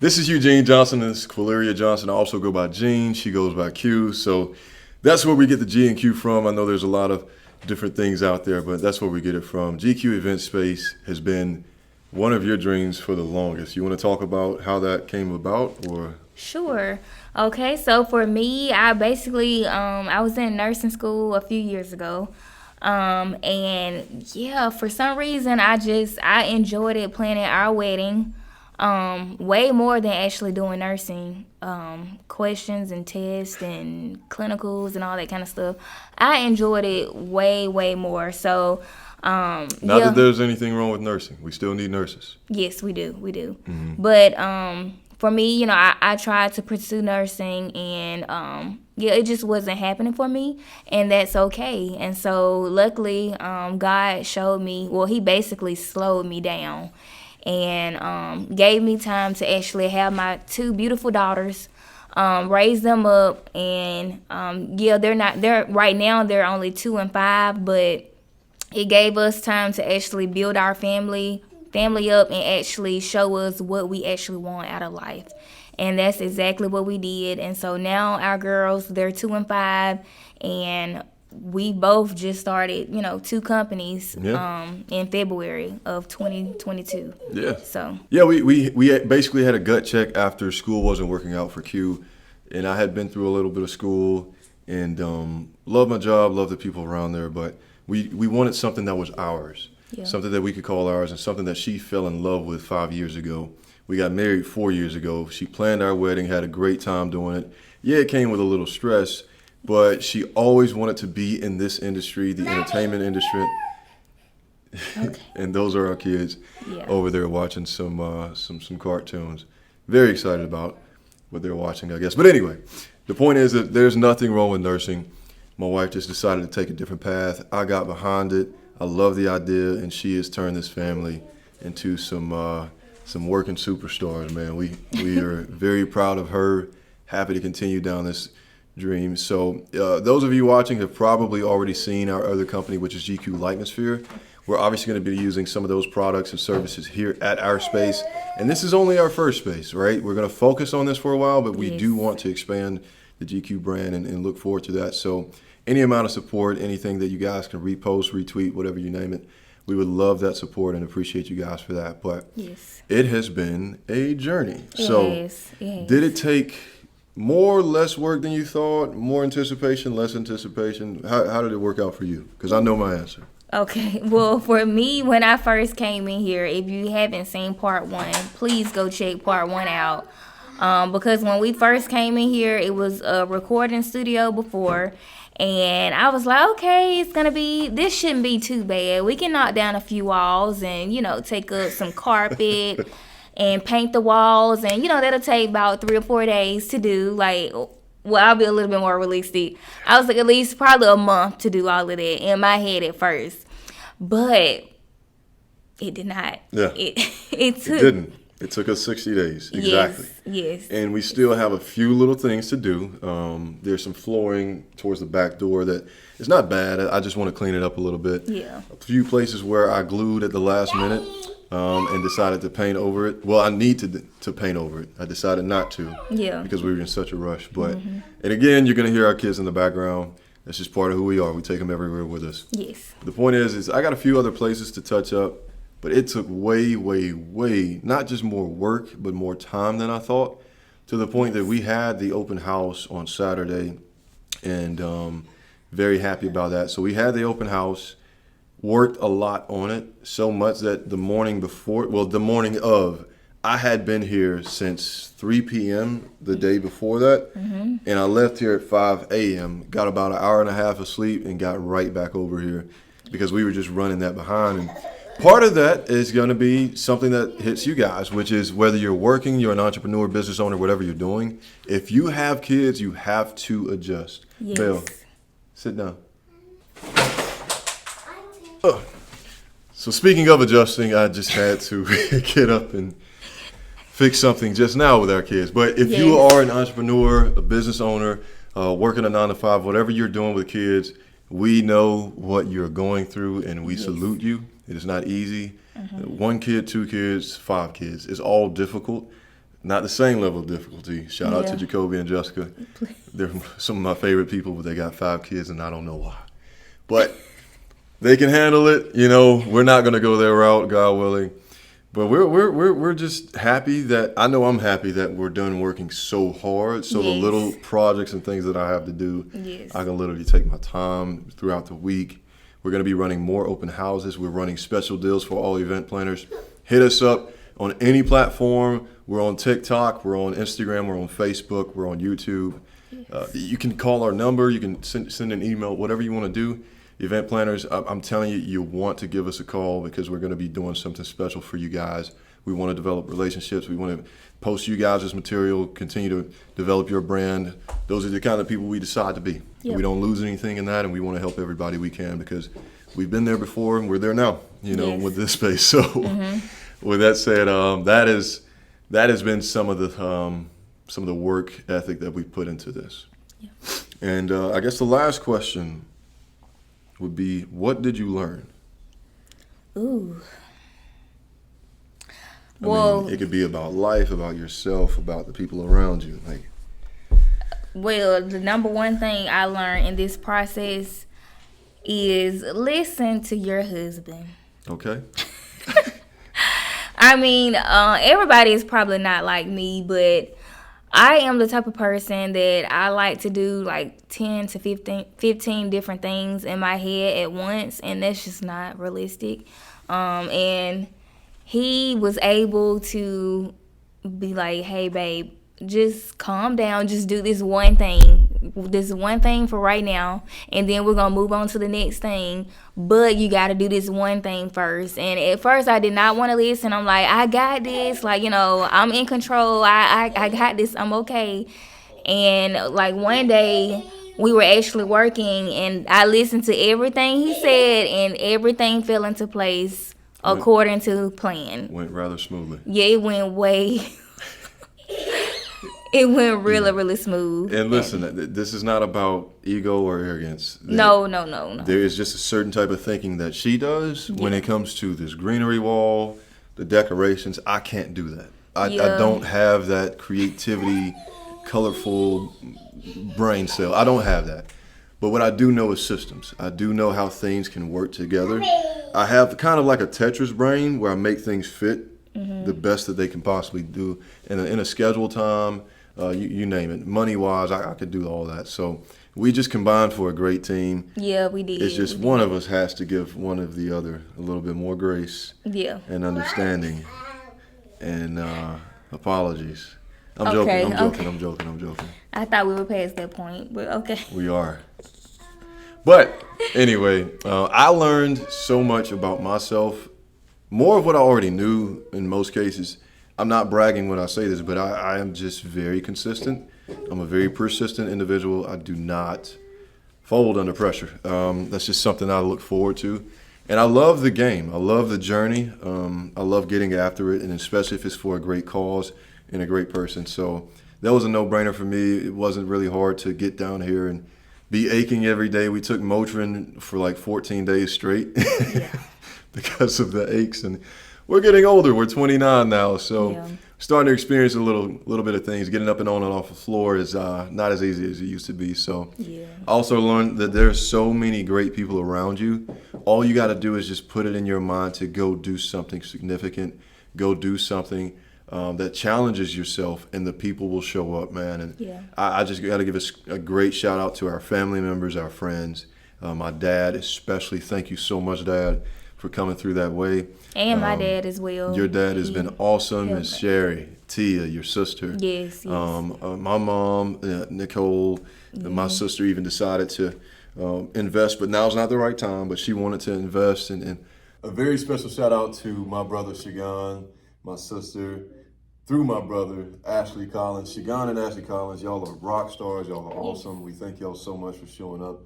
This is Eugene Johnson. This is Quilleria Johnson. I also go by Gene. She goes by Q. So that's where we get the G and Q from. I know there's a lot of different things out there, but that's where we get it from. GQ Event Space has been one of your dreams for the longest. You want to talk about how that came about, or? Sure. Okay, so for me, I basically I was in nursing school a few years ago. And yeah, for some reason I enjoyed it planning our wedding. Way more than actually doing nursing. Questions and tests and clinicals and all that kind of stuff. I enjoyed it way more. So Not yeah. that there's anything wrong with nursing. We still need nurses. Yes, we do. But for me, I tried to pursue nursing, and yeah, it just wasn't happening for me, and that's okay. And so luckily, God showed me. Well, He basically slowed me down, and gave me time to actually have my two beautiful daughters. Raise them up, and yeah, they're right now they're only 2 and 5, but it gave us time to actually build our family up and actually show us what we actually want out of life. And that's exactly what we did. And so now our girls, they're 2 and 5, and we both just started, 2 companies in February of 2022. Yeah. So yeah, we basically had a gut check after school wasn't working out for Q, and I had been through a little bit of school and loved my job, loved the people around there, but we wanted something that was ours. Yeah. Something that we could call ours, and something that she fell in love with 5 years ago. We got married 4 years ago. She planned our wedding, had a great time doing it. Yeah, it came with a little stress, but she always wanted to be in this industry, the entertainment industry. okay. And those are our kids Yeah. over there watching some cartoons. Very excited about what they're watching, I guess. But anyway, the point is that there's nothing wrong with nursing. My wife just decided to take a different path. I got behind it. I love the idea, and she has turned this family into some working superstars, man. We are very proud of her, happy to continue down this dream. So those of you watching have probably already seen our other company, which is GQ Likensphere. We're obviously going to be using some of those products and services here at our space. And this is only our first space, right? We're going to focus on this for a while, but we Yes. do want to expand the GQ brand and look forward to that. So any amount of support, anything that you guys can repost, retweet, whatever you name it, we would love that support and appreciate you guys for that. But Yes. it has been a journey. Yes. Did it take more, less work than you thought? More anticipation, less anticipation? How did it work out for you? Because I know my answer. Okay, well, for me, when I first came in here, if you haven't seen part 1, please go check part 1 out. Because when we first came in here, it was a recording studio before, and I was like, okay, this shouldn't be too bad. We can knock down a few walls and, take up some carpet and paint the walls, and, that'll take about 3 or 4 days to do. Well, I'll be a little bit more realistic. I was like, at least probably a month to do all of that in my head at first. But it did not. Yeah. It took. It didn't. It took us 60 days. Exactly. Yes. And we still have a few little things to do. There's some flooring towards the back door that is not bad. I just want to clean it up a little bit. Yeah. A few places where I glued at the last minute and decided to paint over it. Well, I need to paint over it. I decided not to. Yeah. Because we were in such a rush. But and again, you're going to hear our kids in the background. That's just part of who we are. We take them everywhere with us. Yes. The point is I got a few other places to touch up. But it took way, not just more work, but more time than I thought, to the point that we had the open house on Saturday, and very happy about that. So we had the open house, worked a lot on it, so much that the morning of, I had been here since 3 p.m. the day before that, and I left here at 5 a.m., got about an hour and a half of sleep, and got right back over here because we were just running that behind. And part of that is going to be something that hits you guys, which is whether you're working, you're an entrepreneur, business owner, whatever you're doing. If you have kids, you have to adjust. Yes. Bill, sit down. So speaking of adjusting, I just had to get up and fix something just now with our kids. But if you Yes. are an entrepreneur, a business owner, working a 9 to 5, whatever you're doing with kids, we know what you're going through, and we salute you. It is not easy. 1 kid, 2 kids, 5 kids. It's all difficult. Not the same level of difficulty. Shout out to Yeah. Jacoby and Jessica. They're some of my favorite people, but they got 5 kids, and I don't know why. But they can handle it. You know, we're not going to go their route, God willing. But we're just happy that, I know I'm happy that we're done working so hard. So the Yes. little projects and things that I have to do, Yes. I can literally take my time throughout the week. We're going to be running more open houses. We're running special deals for all event planners. Hit us up on any platform. We're on TikTok, we're on Instagram, we're on Facebook, we're on YouTube. You can call our number, you can send an email, whatever you want to do. Event planners, I'm telling you, you want to give us a call because we're going to be doing something special for you guys. We want to develop relationships. We want to post you guys' material, continue to develop your brand. Those are the kind of people we decide to be. Yep. We don't lose anything in that, and we want to help everybody we can because we've been there before and we're there now, you know, Yes. with this space. So with that said, that has been some of the work ethic that we put into this. Yeah. And I guess the last question would be, what did you learn? Ooh. I Well, mean, it could be about life, about yourself, about the people around you. Like, well, the number one thing I learned in this process is listen to your husband. okay, I mean, everybody is probably not like me, but I am the type of person that I like to do like 10 to 15 different things in my head at once, and that's just not realistic. And he was able to be like, hey, babe, just calm down. Just do this one thing for right now, and then we're going to move on to the next thing. But you got to do this one thing first. And at first, I did not want to listen. I'm like, I got this. Like, you know, I'm in control. I got this. I'm okay. And like one day, we were actually working, and I listened to everything he said, and everything fell into place according to plan. went rather smoothly. Yeah, it went way. It went really smooth. And listen, this is not about ego or arrogance. No. There is just a certain type of thinking that she does when it comes to this greenery wall, the decorations. I can't do that. I don't have that creativity, colorful brain cell. I don't have that. But what I do know is systems. I do know how things can work together. I have kind of like a Tetris brain where I make things fit the best that they can possibly do in a scheduled time. You name it. Money-wise, I could do all that. So we just combined for a great team. Yeah, we did. It's just one of us has to give one of the other a little bit more grace and understanding and apologies. I'm joking. I thought we were past that point, but okay. We are. But anyway, I learned so much about myself, more of what I already knew in most cases. I'm not bragging when I say this, but I am just very consistent. I'm a very persistent individual. I do not fold under pressure. That's just something I look forward to. And I love the game. I love the journey. I love getting after it, and especially if it's for a great cause and a great person. So that was a no-brainer for me. It wasn't really hard to get down here and be aching every day. We took Motrin for like 14 days straight because of the aches. And we're getting older. We're 29 now, so starting to experience a little bit of things. Getting up and on and off the floor is not as easy as it used to be. So I also learned that there's so many great people around you. All you got to do is just put it in your mind to go do something significant. Go do something that challenges yourself, and the people will show up, man. And I just got to give a great shout out to our family members, our friends, my dad especially. Thank you so much, Dad, for coming through that way. And my dad as well. Your dad has been awesome. Miss Sherry, Tia, your sister. Yes. My mom, Nicole, and my sister even decided to invest, but now's not the right time, but she wanted to invest. And a very special shout out to my brother, Shigan, my sister, through my brother, Ashley Collins. Shigan and Ashley Collins, y'all are rock stars. Y'all are awesome. We thank y'all so much for showing up.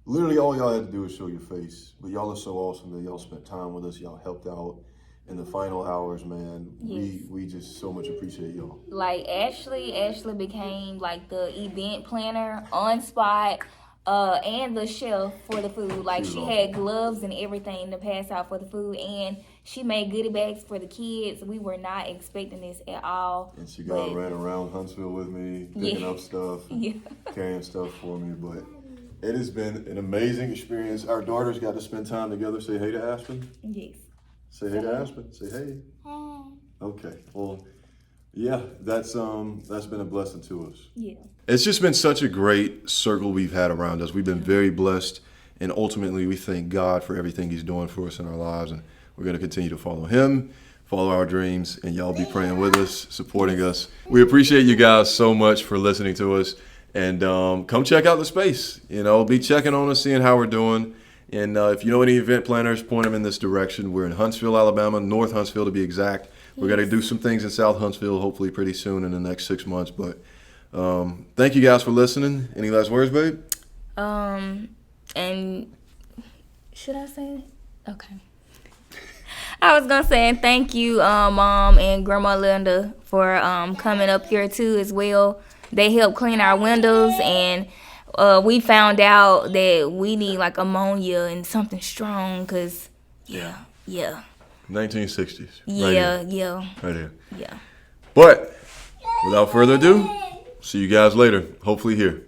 Literally all y'all had to do is show your face, but y'all are so awesome that y'all spent time with us. Y'all helped out in the final hours, man. We just so much appreciate y'all. Like Ashley became like the event planner on spot. and the chef for the food. Like, She she was had gloves and everything to pass out for the food, and she made goodie bags for the kids. We were not expecting this at all. And she ran around Huntsville with me, picking up stuff, and carrying stuff for me. But it has been an amazing experience. Our daughters got to spend time together. Say hey to Aspen. Yes. Say hey to Aspen. Say hey. Okay. Well, yeah, that's been a blessing to us. Yeah. It's just been such a great circle we've had around us. We've been very blessed, and ultimately we thank God for everything He's doing for us in our lives, and we're going to continue to follow Him, follow our dreams, and y'all be praying with us, supporting us. We appreciate you guys so much for listening to us, and come check out the space. Be checking on us, seeing how we're doing. And if you know any event planners, point them in this direction. We're in Huntsville, Alabama, North Huntsville to be exact. We're going to do some things in South Huntsville, hopefully pretty soon in the next 6 months. But thank you guys for listening. Any last words, babe? And should I say it? Okay. I was going to say thank you, Mom and Grandma Linda, for coming up here too as well. They helped clean our windows, and we found out that we need like ammonia and something strong, because, yeah. 1960s. Yeah. Right here. Yeah. But without further ado, see you guys later, hopefully here.